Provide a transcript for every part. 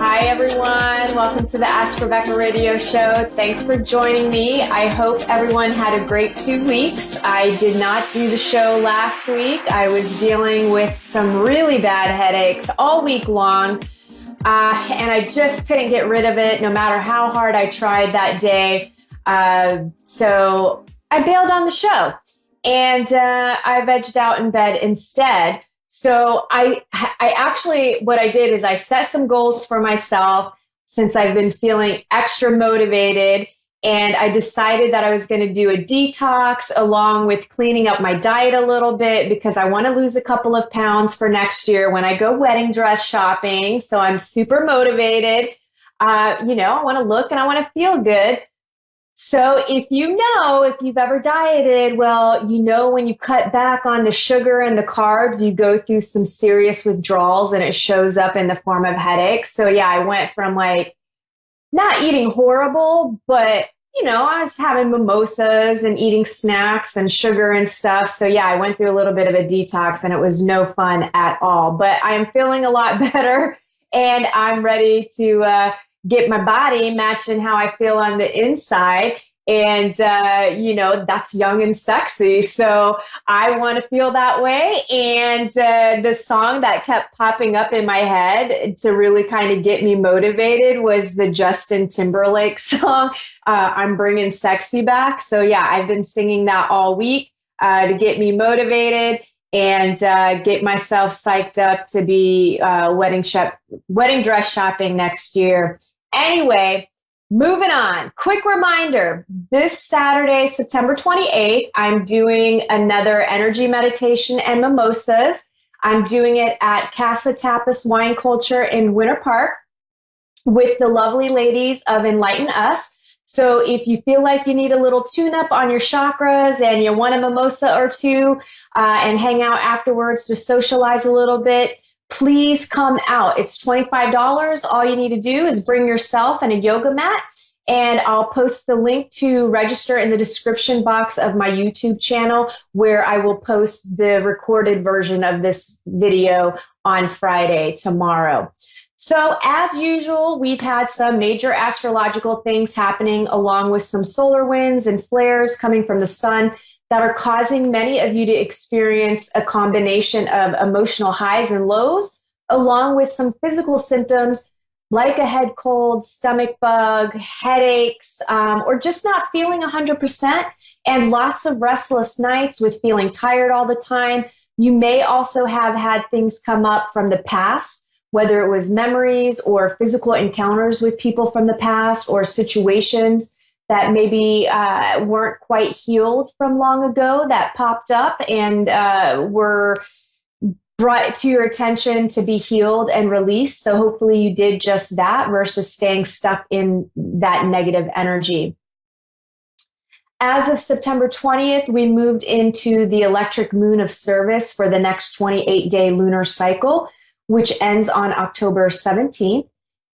Hi, everyone. Welcome to the Ask Rebecca radio show. Thanks for joining me. I hope everyone had a great 2 weeks. I did not do the show last week. I was dealing with some really bad headaches all week long, and I just couldn't get rid of it no matter how hard I tried that day. So I bailed on the show, and I vegged out in bed instead. So I actually, what I did is I set some goals for myself since I've been feeling extra motivated, and I decided that I was going to do a detox along with cleaning up my diet a little bit because I want to lose a couple of pounds for next year when I go wedding dress shopping. So I'm super motivated. I want to look and I want to feel good. So if you've ever dieted, well, when you cut back on the sugar and the carbs, you go through some serious withdrawals and it shows up in the form of headaches. So yeah, I went from not eating horrible, but I was having mimosas and eating snacks and sugar and stuff. So yeah, I went through a little bit of a detox and it was no fun at all, but I am feeling a lot better and I'm ready to, get my body matching how I feel on the inside. And, that's young and sexy. So I want to feel that way. And the song that kept popping up in my head to really kind of get me motivated was the Justin Timberlake song, I'm Bringing Sexy Back. So yeah, I've been singing that all week to get me motivated and get myself psyched up to be wedding dress shopping next year. Anyway, moving on. Quick reminder, this Saturday, September 28th, I'm doing another energy meditation and mimosas. I'm doing it at Casa Tapas Wine Culture in Winter Park with the lovely ladies of Enlighten Us. So if you feel like you need a little tune-up on your chakras and you want a mimosa or two and hang out afterwards to socialize a little bit, please come out. It's $25. All you need to do is bring yourself and a yoga mat, and I'll post the link to register in the description box of my YouTube channel, where I will post the recorded version of this video on Friday, tomorrow. So as usual, we've had some major astrological things happening along with some solar winds and flares coming from the sun that are causing many of you to experience a combination of emotional highs and lows, along with some physical symptoms like a head cold, stomach bug, headaches, or just not feeling 100%, and lots of restless nights with feeling tired all the time. You may also have had things come up from the past, whether it was memories or physical encounters with people from the past or situations that maybe weren't quite healed from long ago that popped up and were brought to your attention to be healed and released. So hopefully you did just that versus staying stuck in that negative energy. As of September 20th, we moved into the electric moon of service for the next 28-day lunar cycle, which ends on October 17th.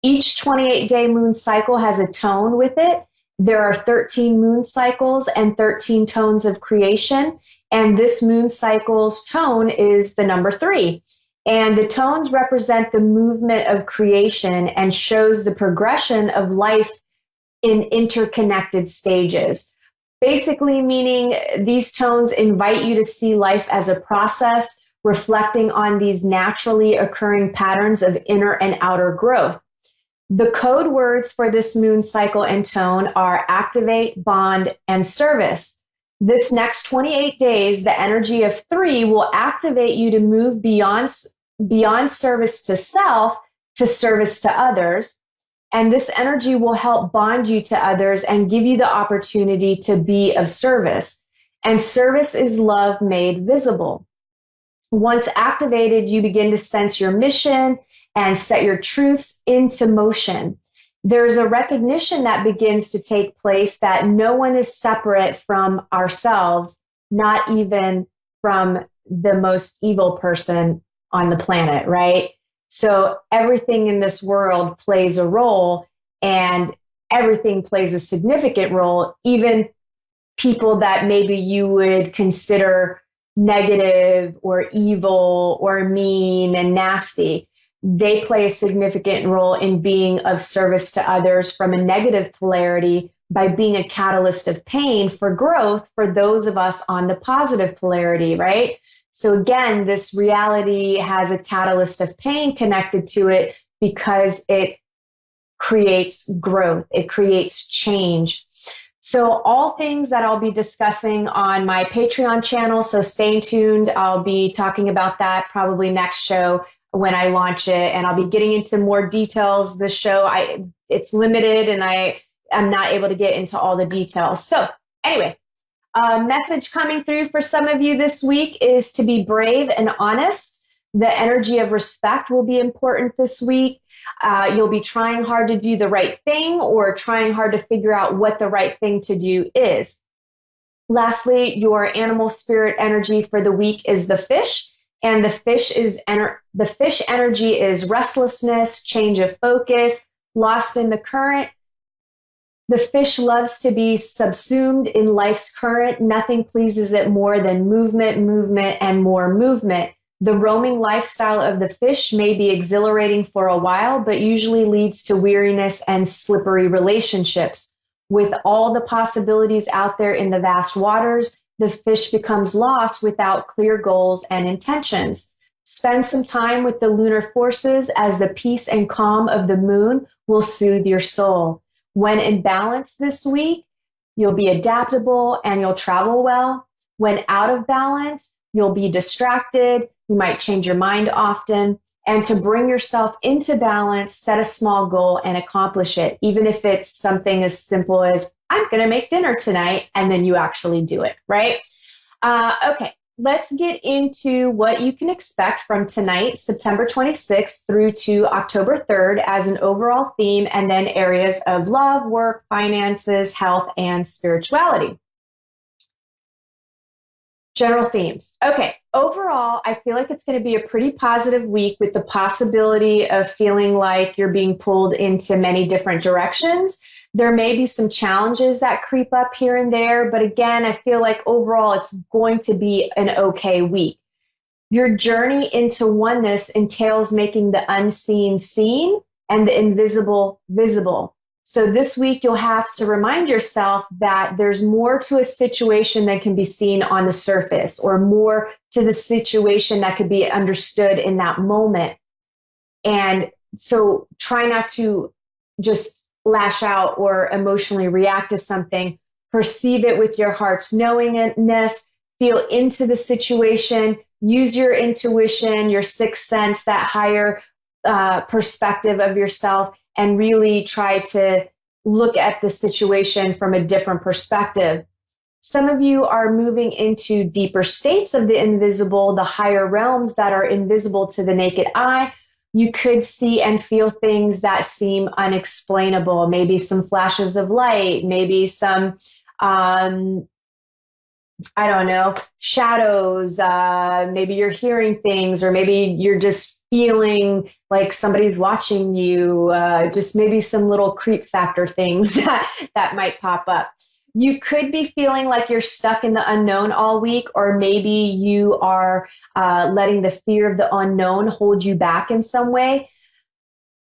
Each 28-day moon cycle has a tone with it. There are 13 moon cycles and 13 tones of creation, and this moon cycle's tone is the number 3. And the tones represent the movement of creation and shows the progression of life in interconnected stages. Basically meaning these tones invite you to see life as a process, reflecting on these naturally occurring patterns of inner and outer growth. The code words for this moon cycle and tone are activate, bond, and service. This next 28 days, the energy of 3 will activate you to move beyond service to self to service to others. And this energy will help bond you to others and give you the opportunity to be of service. And service is love made visible. Once activated, you begin to sense your mission and set your truths into motion. There's a recognition that begins to take place that no one is separate from ourselves, not even from the most evil person on the planet, right? So everything in this world plays a role, and everything plays a significant role, even people that maybe you would consider negative or evil or mean and nasty. they play a significant role in being of service to others from a negative polarity by being a catalyst of pain for growth for those of us on the positive polarity, right? So again, this reality has a catalyst of pain connected to it because it creates growth, it creates change. So all things that I'll be discussing on my Patreon channel, so stay tuned. I'll be talking about that probably next show when I launch it, and I'll be getting into more details. This show, it's limited, and I'm not able to get into all the details. So anyway, a message coming through for some of you this week is to be brave and honest. The energy of respect will be important this week. You'll be trying hard to do the right thing or trying hard to figure out what the right thing to do is. Lastly, your animal spirit energy for the week is the fish. And the fish energy is restlessness, change of focus, lost in the current. The fish loves to be subsumed in life's current. Nothing pleases it more than movement, and more movement. The roaming lifestyle of the fish may be exhilarating for a while, but usually leads to weariness and slippery relationships. With all the possibilities out there in the vast waters, the fish becomes lost without clear goals and intentions. Spend some time with the lunar forces, as the peace and calm of the moon will soothe your soul. When in balance this week, you'll be adaptable and you'll travel well. When out of balance, you'll be distracted. You might change your mind often. And to bring yourself into balance, set a small goal and accomplish it, even if it's something as simple as, I'm going to make dinner tonight, and then you actually do it, right? Okay, let's get into what you can expect from tonight, September 26th through to October 3rd as an overall theme, and then areas of love, work, finances, health, and spirituality. General themes. Okay, overall, I feel like it's going to be a pretty positive week with the possibility of feeling like you're being pulled into many different directions. There may be some challenges that creep up here and there, but again, I feel like overall it's going to be an okay week. Your journey into oneness entails making the unseen seen and the invisible visible. So this week you'll have to remind yourself that there's more to a situation than can be seen on the surface, or more to the situation that could be understood in that moment. And so try not to just lash out or emotionally react to something. Perceive it with your heart's knowingness, feel into the situation, use your intuition, your sixth sense, that higher perspective of yourself, and really try to look at the situation from a different perspective. Some of you are moving into deeper states of the invisible, the higher realms that are invisible to the naked eye. You could see and feel things that seem unexplainable, maybe some flashes of light, maybe some, I don't know, shadows, maybe you're hearing things, or maybe you're just feeling like somebody's watching you, just maybe some little creep factor things that might pop up. You could be feeling like you're stuck in the unknown all week, or maybe you are letting the fear of the unknown hold you back in some way.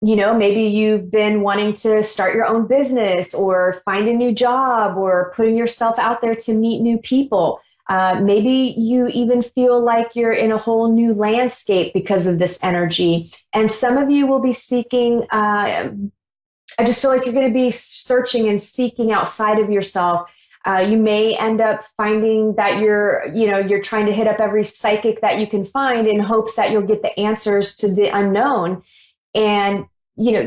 You know, maybe you've been wanting to start your own business or find a new job or putting yourself out there to meet new people. Maybe you even feel like you're in a whole new landscape because of this energy. And some of you will be seeking, I just feel like you're going to be searching and seeking outside of yourself. You may end up finding that you're trying to hit up every psychic that you can find in hopes that you'll get the answers to the unknown. And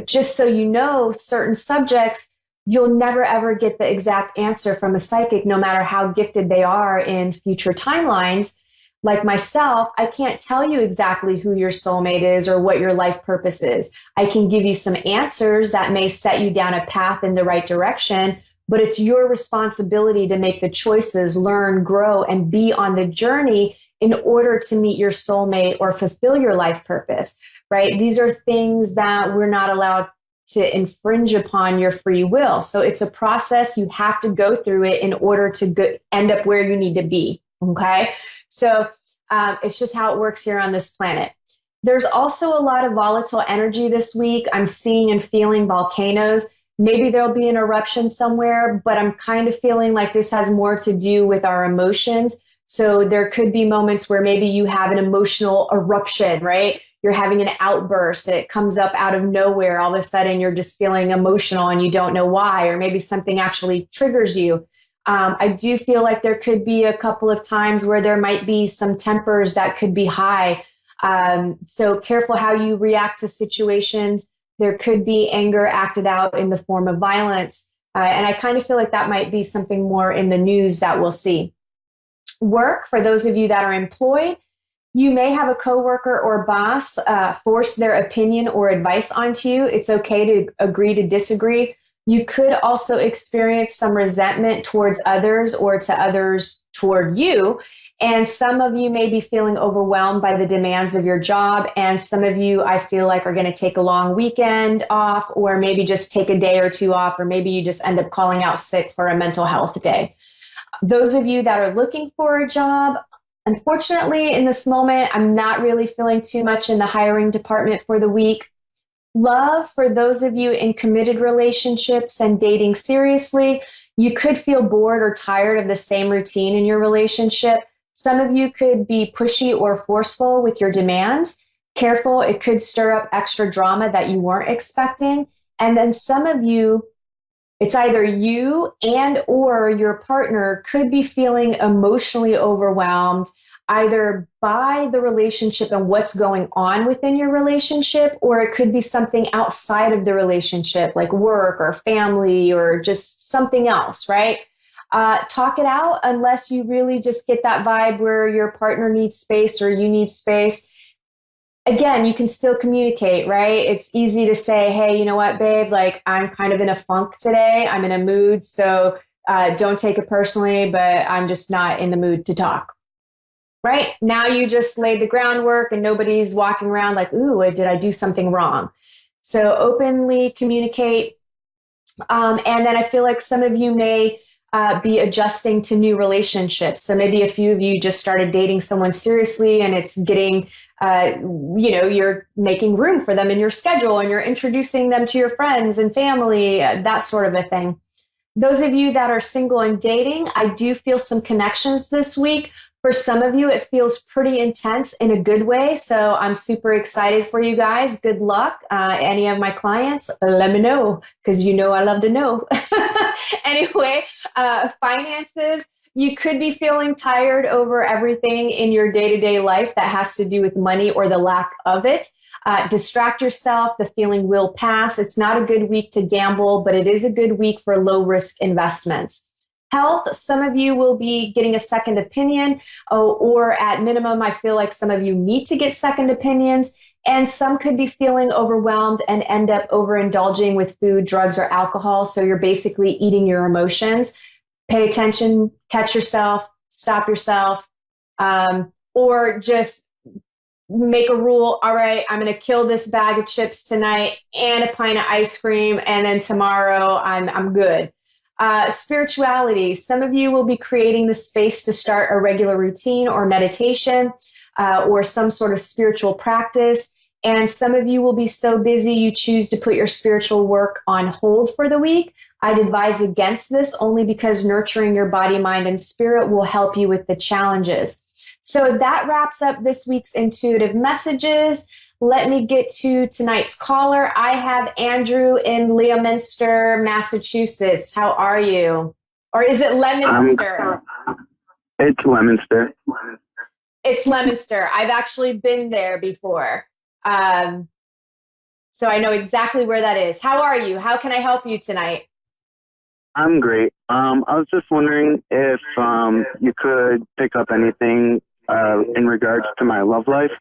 just so you know, certain subjects, you'll never ever get the exact answer from a psychic, no matter how gifted they are in future timelines. Like myself, I can't tell you exactly who your soulmate is or what your life purpose is. I can give you some answers that may set you down a path in the right direction, but it's your responsibility to make the choices, learn, grow, and be on the journey in order to meet your soulmate or fulfill your life purpose, right? These are things that we're not allowed to infringe upon your free will. So it's a process. You have to go through it in order to end up where you need to be, okay? So it's just how it works here on this planet. There's also a lot of volatile energy this week. I'm seeing and feeling volcanoes. Maybe there'll be an eruption somewhere, but I'm kind of feeling like this has more to do with our emotions. So there could be moments where maybe you have an emotional eruption, right? You're having an outburst. It comes up out of nowhere. All of a sudden, you're just feeling emotional and you don't know why, or maybe something actually triggers you. I do feel like there could be a couple of times where there might be some tempers that could be high. So careful how you react to situations. There could be anger acted out in the form of violence. And I kind of feel like that might be something more in the news that we'll see. Work, for those of you that are employed, you may have a coworker or boss force their opinion or advice onto you. It's okay to agree to disagree. You could also experience some resentment towards others or to others toward you. And some of you may be feeling overwhelmed by the demands of your job. And some of you, I feel like, are going to take a long weekend off, or maybe just take a day or two off, or maybe you just end up calling out sick for a mental health day. Those of you that are looking for a job, unfortunately, in this moment, I'm not really feeling too much in the hiring department for the week. Love, for those of you in committed relationships and dating seriously, you could feel bored or tired of the same routine in your relationship. Some of you could be pushy or forceful with your demands. Careful, it could stir up extra drama that you weren't expecting. And then some of you, it's either you and or your partner could be feeling emotionally overwhelmed either by the relationship and what's going on within your relationship, or it could be something outside of the relationship, like work or family or just something else, right? Talk it out unless you really just get that vibe where your partner needs space or you need space. Again, you can still communicate, right? It's easy to say, hey, you know what, babe, like I'm kind of in a funk today. I'm in a mood. So don't take it personally, but I'm just not in the mood to talk, right? Now you just laid the groundwork and nobody's walking around like, ooh, did I do something wrong? So openly communicate. And then I feel like some of you may be adjusting to new relationships. So maybe a few of you just started dating someone seriously and it's getting, you're making room for them in your schedule and you're introducing them to your friends and family, that sort of a thing. Those of you that are single and dating, I do feel some connections this week. For some of you, it feels pretty intense in a good way. So I'm super excited for you guys. Good luck. Any of my clients, let me know because you know I love to know. Anyway, finances. You could be feeling tired over everything in your day-to-day life that has to do with money or the lack of it. Distract yourself. The feeling will pass. It's not a good week to gamble, but it is a good week for low-risk investments. Health, some of you will be getting a second opinion, or at minimum, I feel like some of you need to get second opinions, and some could be feeling overwhelmed and end up overindulging with food, drugs, or alcohol. So you're basically eating your emotions. Pay attention, catch yourself, stop yourself, or just make a rule. All right, I'm going to kill this bag of chips tonight and a pint of ice cream, and then tomorrow I'm good. Spirituality. Some of you will be creating the space to start a regular routine or meditation or some sort of spiritual practice. And some of you will be so busy you choose to put your spiritual work on hold for the week. I'd advise against this only because nurturing your body, mind, and spirit will help you with the challenges. So that wraps up this week's intuitive messages. Let me get to tonight's caller. I have Andrew in Leominster, Massachusetts. How are you? Or is it Leominster? It's Leominster. It's Leominster. I've actually been there before. So I know exactly where that is. How are you? How can I help you tonight? I'm great. I was just wondering if you could pick up anything in regards to my love life.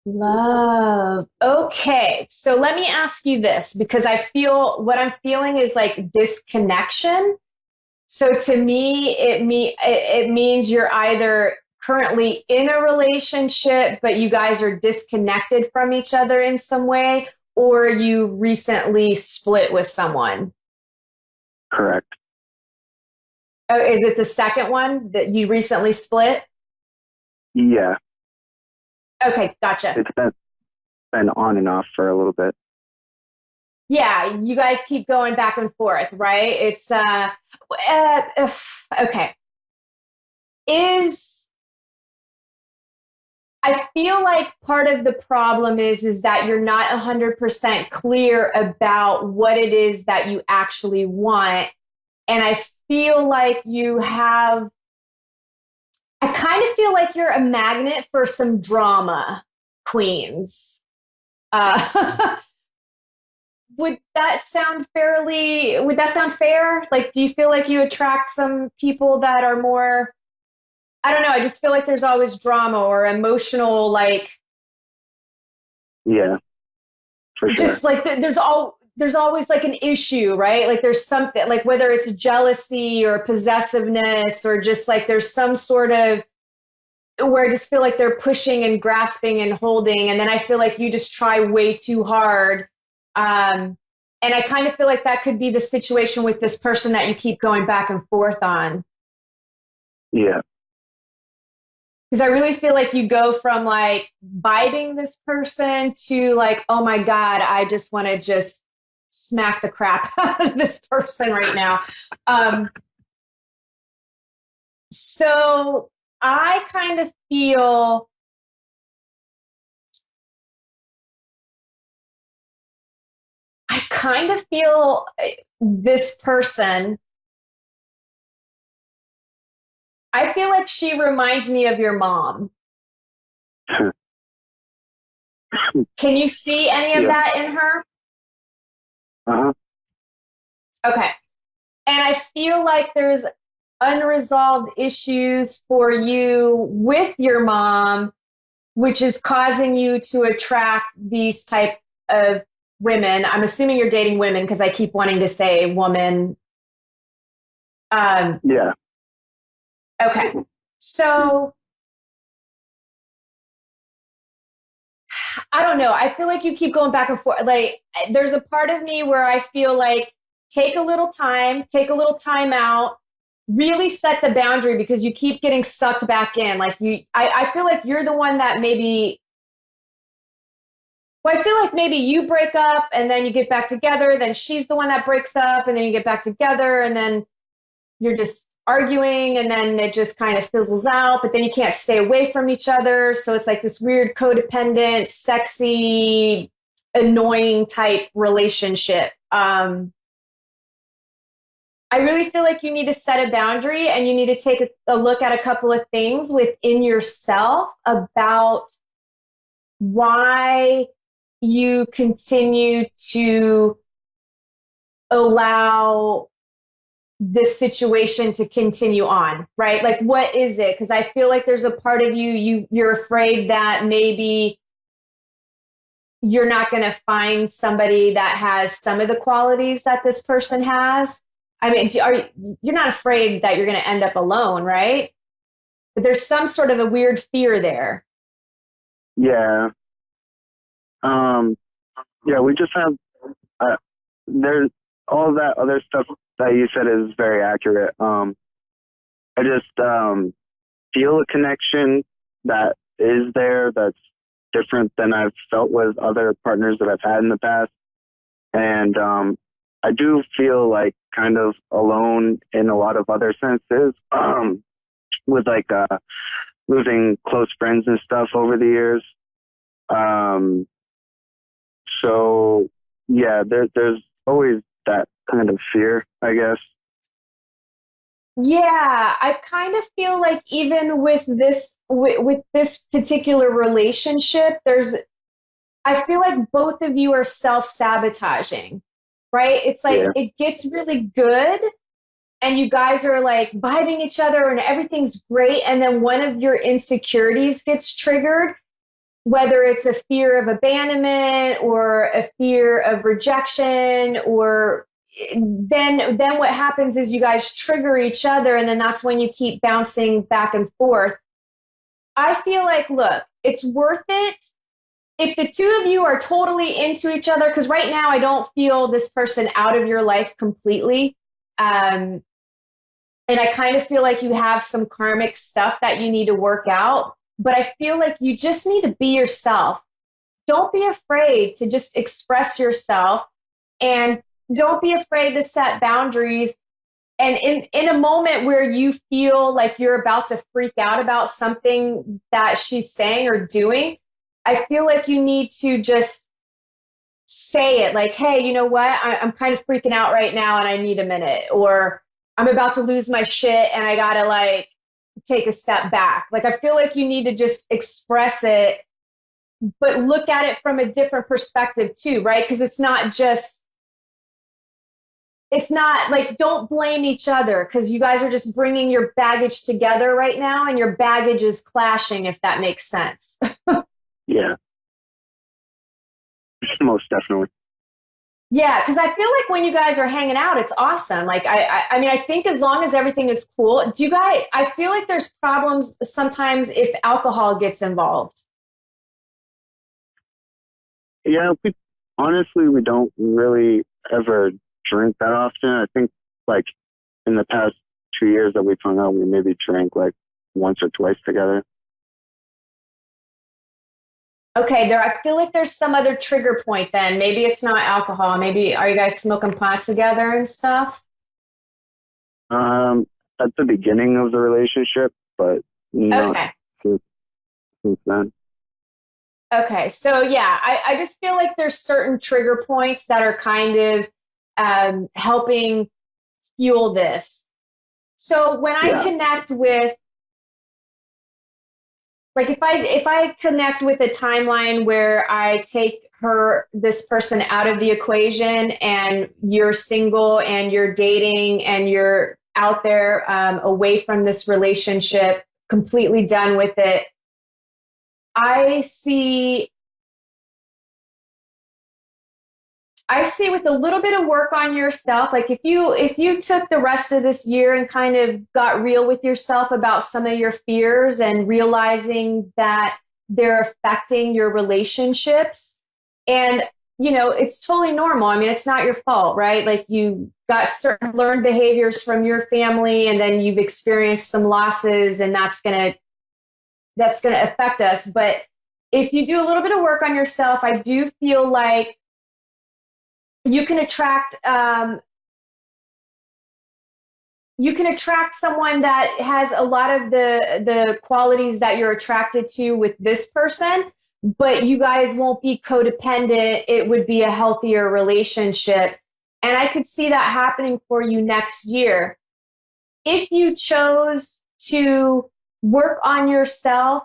Love. Okay. So let me ask you this because I feel what I'm feeling is like disconnection. So to me, it means you're either currently in a relationship, but you guys are disconnected from each other in some way, or you recently split with someone. Correct. Oh, is it the second one that you recently split? Yeah. Okay, gotcha. It's been on and off for a little bit. Yeah, you guys keep going back and forth, right? Okay. Is I feel like part of the problem is that you're not 100% clear about what it is that you actually want. And feel like you have, I kind of feel like you're a magnet for some drama queens. Uh, would that sound fair? Like, do you feel like you attract some people that are more, I don't know, I just feel like there's always drama or emotional, like, Yeah, for sure. just like there's always like an issue, right? Like there's something like whether it's jealousy or possessiveness or just like there's some sort of where I just feel like they're pushing and grasping and holding, and then I feel like you just try way too hard. Um, and I kind of feel like that could be the situation with this person that you keep going back and forth on. Yeah. Because I really feel like you go from like vibing this person to like, oh my God, I just want to just smack the crap out of this person right now. Um, so I kind of feel, I kind of feel this person, I feel like she reminds me of your mom. Can you see any of Yeah. that in her? Uh-huh. Okay. And I feel like there's unresolved issues for you with your mom, which is causing you to attract these type of women. I'm assuming you're dating women because I keep wanting to say woman. Um, Yeah. okay. So I don't know. I feel like you keep going back and forth. Like there's a part of me where I feel like take a little time out, really set the boundary because you keep getting sucked back in. I feel like you're the one that maybe, well, I feel like maybe you break up and then you get back together. Then she's the one that breaks up and then you get back together and then you're just arguing and then it just kind of fizzles out, but then you can't stay away from each other. So it's like this weird codependent, sexy, annoying type relationship. I really feel like you need to set a boundary and you need to take a look at a couple of things within yourself about why you continue to allow this situation to continue on, right? Like, what is it? Because I feel like there's a part of you're afraid that maybe you're not going to find somebody that has some of the qualities that this person has. I mean, you're not afraid that you're going to end up alone, right? But there's some sort of a weird fear there. Yeah. Um, yeah, we just have, there's all that other stuff that you said is very accurate. I just, feel a connection that is there that's different than I've felt with other partners that I've had in the past. And, I do feel like kind of alone in a lot of other senses, with like, losing close friends and stuff over the years. Um, so yeah, there's always that kind of fear, I guess. Yeah, I kind of feel like even with this particular relationship, I feel like both of you are self-sabotaging, right? It's like Yeah. it gets really good and you guys are like vibing each other and everything's great. And then one of your insecurities gets triggered, whether it's a fear of abandonment or a fear of rejection or then what happens is you guys trigger each other and then that's when you keep bouncing back and forth. I feel like, look, it's worth it if the two of you are totally into each other, because right now I don't feel this person out of your life completely. And I kind of feel like you have some karmic stuff that you need to work out. but I feel like you just need to be yourself. Don't be afraid to just express yourself, and don't be afraid to set boundaries. And in a moment where you feel like you're about to freak out about something that she's saying or doing, I feel like you need to just say it like, hey, you know what? I'm kind of freaking out right now and I need a minute. Or I'm about to lose my shit and I gotta like take a step back. Like, I feel like you need to just express it, but look at it from a different perspective too, right? Because it's not like, don't blame each other, because you guys are just bringing your baggage together right now and your baggage is clashing, if that makes sense. Yeah, most definitely. Yeah, because I feel like when you guys are hanging out, it's awesome. Like, I mean, I think as long as everything is cool, do you guys, I feel like there's problems sometimes if alcohol gets involved. Yeah, we don't really ever drink that often. I think like in the past 2 years that we've hung out, we maybe drank like once or twice together. Okay, there, I feel like there's some other trigger point then. Maybe it's not alcohol. Maybe are you guys smoking pot together and stuff? Um, at the beginning of the relationship, but not Okay. since, since then. Okay, so yeah, I just feel like there's certain trigger points that are kind of helping fuel this. So when I Yeah, connect with, like, if I connect with a timeline where I take this person out of the equation, and you're single and you're dating and you're out there, away from this relationship, completely done with it, I see I see with a little bit of work on yourself, like if you took the rest of this year and kind of got real with yourself about some of your fears and realizing that they're affecting your relationships, and it's totally normal. I mean, it's not your fault, right? Like, you got certain learned behaviors from your family, and then you've experienced some losses, and that's gonna affect us. But if you do a little bit of work on yourself, I do feel like you can attract someone that has a lot of the qualities that you're attracted to with this person, but you guys won't be codependent. It would be a healthier relationship. And I could see that happening for you next year. If you chose to work on yourself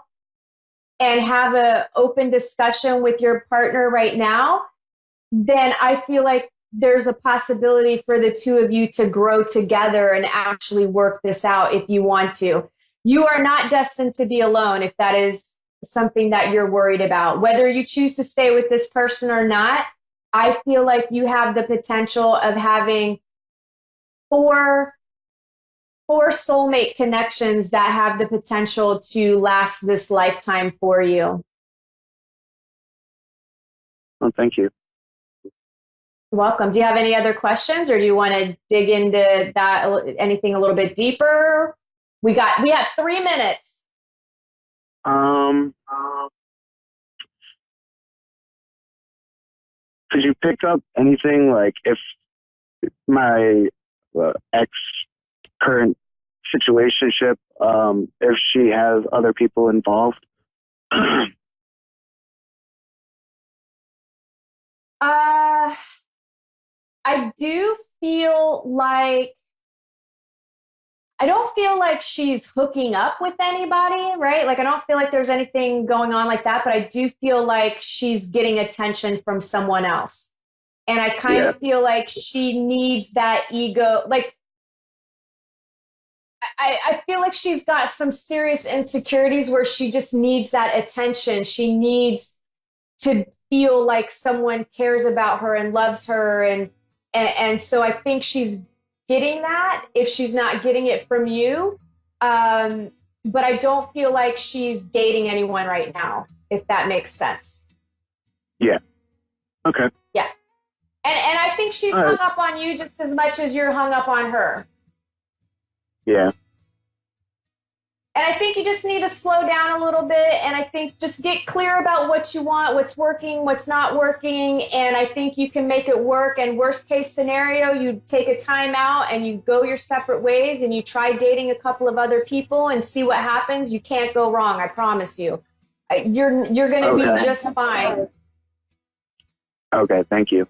and have an open discussion with your partner right now, then I feel like there's a possibility for the two of you to grow together and actually work this out if you want to. You are not destined to be alone if that is something that you're worried about. Whether you choose to stay with this person or not, I feel like you have the potential of having four soulmate connections that have the potential to last this lifetime for you. well, thank you. Welcome. Do you have any other questions, or do you want to dig into that, anything a little bit deeper? We have 3 minutes. Um, could you pick up anything like if my ex current situationship, if she has other people involved? Uh, I do feel like I don't feel like she's hooking up with anybody, right? Like, I don't feel like there's anything going on like that, but I do feel like she's getting attention from someone else. And I kind Yeah, of feel like she needs that ego. Like, I feel like she's got some serious insecurities where she just needs that attention. She needs to feel like someone cares about her and loves her, and so I think she's getting that if she's not getting it from you. But I don't feel like she's dating anyone right now, if that makes sense. yeah. Okay. Yeah. And I think she's All hung right. up on you just as much as you're hung up on her. Yeah. And I think you just need to slow down a little bit. And I think just get clear about what you want, what's working, what's not working. And I think you can make it work. And worst case scenario, you take a time out and you go your separate ways and you try dating a couple of other people and see what happens. You can't go wrong. I promise you. You're going to be just fine. Okay. Thank you.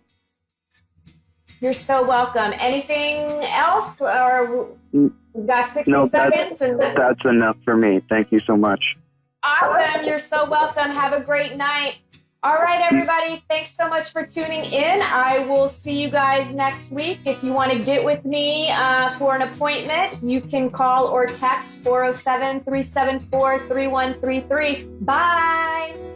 You're so welcome. Anything else? Or we've got 60 seconds. That's enough for me. Thank you so much. Awesome. You're so welcome. Have a great night. All right, everybody. Thanks so much for tuning in. I will see you guys next week. If you want to get with me for an appointment, you can call or text 407-374-3133. Bye.